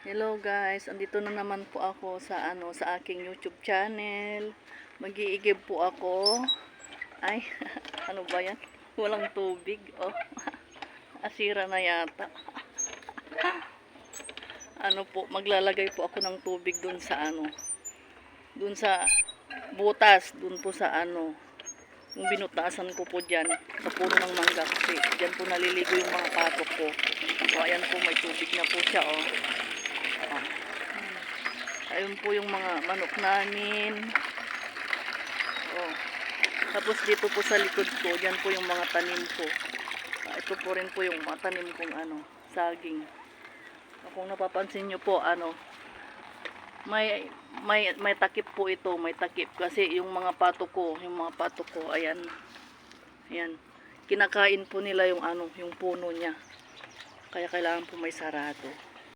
Hello guys, andito na naman po ako sa aking YouTube channel. Mag-iigib po ako. Ay, ano ba 'yan? Walang tubig. Oh. Asira na yata. Ano po, maglalagay po ako ng tubig dun sa dun sa butas, dun po sa yung binutasan ko po diyan sa puno ng mangga kasi diyan po naliligo yung mga patok ko. So ayan po, may tubig na po siya, oh. Ayun po yung mga manok namin. Oh. Tapos dito po sa likod ko, diyan po yung mga tanim ko. Ito po rin po yung mga tanim kong saging. Kung napapansin nyo po, may takip po ito, may takip kasi yung mga pato ko, ayan. Ayan. Kinakain po nila yung yung puno niya. Kaya kailangan po may sarado.